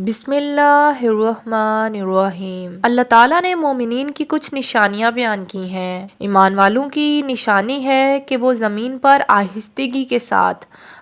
बिस्मिल्लाहिर्रहमानिर्रहीम। अल्लाह ताला ने मोमिनीन की कुछ निशानियां बयान की हैं। ईमान वालों की निशानी है कि वो ज़मीन पर आहिस्तगी के साथ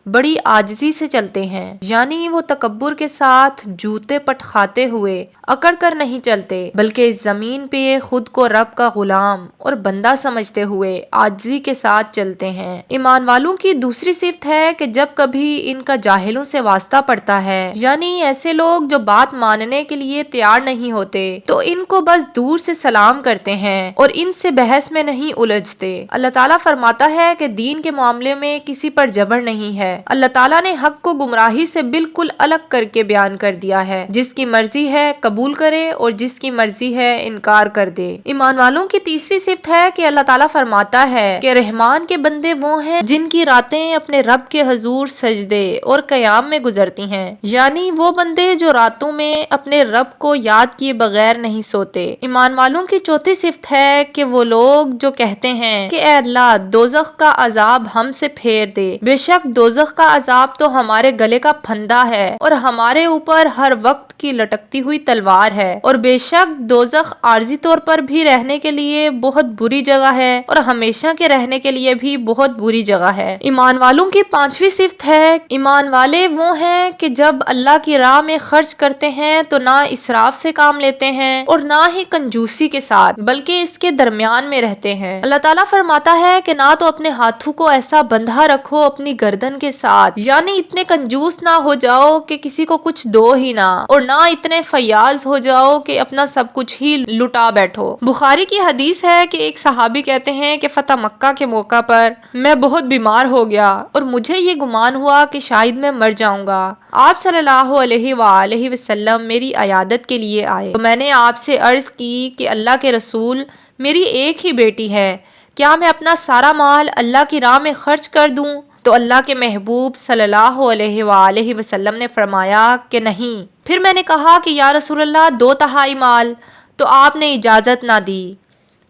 बड़ी आजिज़ी से चलते हैं, यानी वो तकब्बुर के साथ जूते पटखाते हुए अकड़ कर नहीं चलते, बल्कि इस ज़मीन पे खुद को रब का गुलाम और बंदा समझते हुए आजिज़ी के साथ चलते हैं। ईमान वालों की दूसरी सिफत है कि जब कभी इनका जाहिलों से वास्ता पड़ता है, यानी ऐसे लोग जो बात मानने के लिए तैयार नहीं होते, तो इनको बस दूर से सलाम करते हैं और इनसे बहस में नहीं उलझते। अल्लाह ताला फरमाता है कि दीन के मामले में किसी पर जबर नहीं है। अल्लाह ताला ने हक को गुमराही से बिल्कुल अलग करके बयान कर दिया है। जिसकी मर्जी है कबूल करे और जिसकी मर्जी है इनकार कर दे। ईमान वालों की तीसरी सिफत है कि अल्लाह ताला फरमाता है कि रहमान के बंदे वो हैं जिनकी रातें अपने रब के हजूर सजदे और कयाम में गुजरती हैं, यानी वो बंदे जो रातों में अपने रब को याद किए बगैर नहीं सोते। ईमान वालों की चौथी सिफत है कि वो लोग जो कहते हैं कि ऐ अल्लाह दोज़ख का अजाब हमसे फेर दे। बेशक दोज़ख का अजाब तो हमारे गले का फंदा है और हमारे ऊपर हर वक्त की लटकती हुई तलवार है, और बेशक दोज़ख आर्जी तौर पर भी रहने के लिए बहुत बुरी जगह है और हमेशा के रहने के लिए भी बहुत बुरी जगह है। ईमान वालों की पांचवी सिफत है, ईमान वाले वो हैं कि जब अल्लाह की राह में खर्च करते हैं तो ना इसराफ से काम लेते हैं और ना ही कंजूसी के साथ, बल्कि इसके दरमियान में रहते हैं। अल्लाह ताला फरमाता है कि ना तो अपने हाथों को ऐसा बंधा रखो अपनी गर्दन के साथ, यानी इतने कंजूस ना हो जाओ कि किसी को कुछ दो ही ना, और ना इतने फयाज हो जाओ कि अपना सब कुछ ही लुटा बैठो। बुखारी की हदीस है कि एक सहाबी कहते हैं कि फतह मक्का के मौका पर मैं बहुत बीमार हो गया और मुझे ये गुमान हुआ कि शायद मैं मर जाऊंगा। आप सल्लल्लाहु अलैहि वसल्लम मेरी अयादत के लिए आए तो मैंने आपसे अर्ज की कि अल्लाह के रसूल, मेरी एक ही बेटी है, क्या मैं अपना सारा माल अल्लाह की राह में खर्च कर दूं? तो अल्लाह के महबूब सल्लल्लाहु अलैहि वसल्लम ने फरमाया कि नहीं। फिर मैंने कहा कि या रसूलल्लाह 2/3 माल, तो आपने इजाज़त ना दी।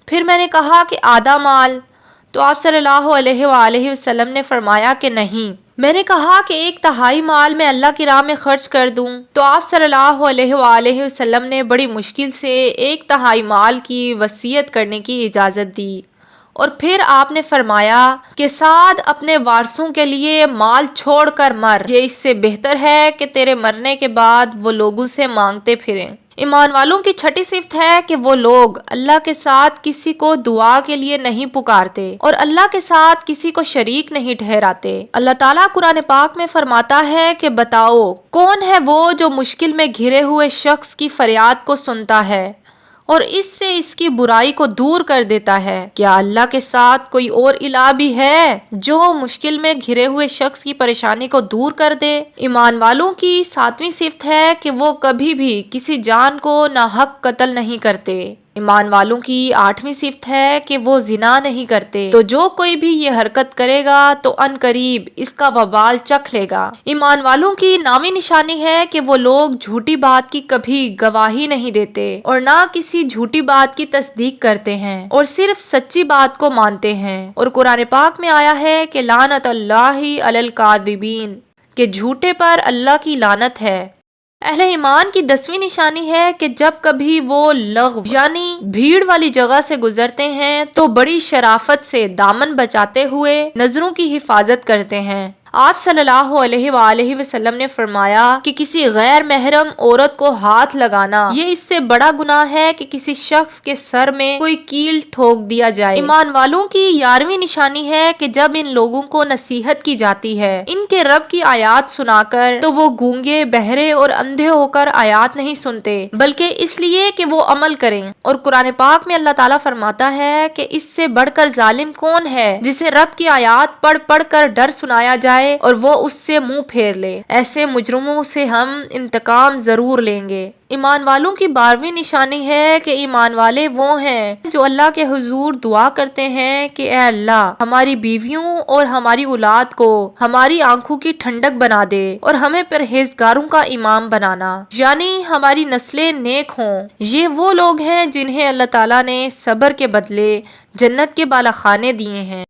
फिर मैंने कहा कि आधा माल, तो आप सल्लल्लाहु अलैहि वसल्लम ने फरमाया कि नहीं। मैंने कहा कि 1/3 माल मैं अल्लाह की राह में खर्च कर दूं, तो आप सल्लल्लाहु अलैहि वसल्लम ने बड़ी मुश्किल से 1/3 माल की वसीयत करने की इजाज़त दी, और फिर आपने फरमाया कि साद अपने वारसों के लिए माल छोड़कर मर, ये इससे बेहतर है कि तेरे मरने के बाद वो लोगों से मांगते फिरें। ईमान वालों की छठी सिफत है कि वो लोग अल्लाह के साथ किसी को दुआ के लिए नहीं पुकारते और अल्लाह के साथ किसी को शरीक नहीं ठहराते। अल्लाह ताला कुरान पाक में फरमाता है कि बताओ कौन है वो जो मुश्किल में घिरे हुए शख्स की फरियाद को सुनता है और इससे इसकी बुराई को दूर कर देता है। क्या अल्लाह के साथ कोई और इलाह भी है जो मुश्किल में घिरे हुए शख्स की परेशानी को दूर कर दे? ईमान वालों की 7वीं सिफत है कि वो कभी भी किसी जान को नाहक कत्ल नहीं करते। ईमान वालों की 8वीं सिफत है कि वो जिना नहीं करते, तो जो कोई भी ये हरकत करेगा तो अनकरीब इसका वबाल चख लेगा। ईमान वालों की 9वीं निशानी है कि वो लोग झूठी बात की कभी गवाही नहीं देते और ना किसी झूठी बात की तस्दीक करते हैं और सिर्फ सच्ची बात को मानते हैं। और कुरान पाक में आया है कि लानत अल्लाहि अलल काज़िबीन, कि झूठे पर अल्लाह की लानत है। अहले ईमान की 10वीं निशानी है कि जब कभी वो लग़्व यानी भीड़ वाली जगह से गुजरते हैं तो बड़ी शराफत से दामन बचाते हुए नजरों की हिफाजत करते हैं। आप सल्लल्लाहु अलैहि वसल्लम ने फरमाया कि किसी गैर महरम औरत को हाथ लगाना ये इससे बड़ा गुनाह है कि किसी शख्स के सर में कोई कील ठोक दिया जाए। ईमान वालों की 11वीं निशानी है कि जब इन लोगों को नसीहत की जाती है इनके रब की आयात सुनाकर, तो वो गूंगे बहरे और अंधे होकर आयात नहीं सुनते, बल्कि इसलिए कि वो अमल करें। और कुरान पाक में अल्लाह ताला फरमाता है कि इससे बढ़कर जालिम कौन है जिसे रब की आयात पढ़ पढ़ कर डर सुनाया जाए और वो उससे मुंह फेर ले। ऐसे मुजरिमों से हम इंतकाम जरूर लेंगे। ईमान वालों की 12वीं निशानी है कि ईमान वाले वो हैं जो अल्लाह के हुजूर दुआ करते हैं कि ऐ अल्लाह हमारी बीवियों और हमारी औलाद को हमारी आंखों की ठंडक बना दे और हमें परहेजगारों का इमाम बनाना, यानी हमारी नस्लें नेक हों। ये वो लोग हैं जिन्हें अल्लाह ताला ने सब्र के बदले जन्नत के बाला खाने दिए हैं।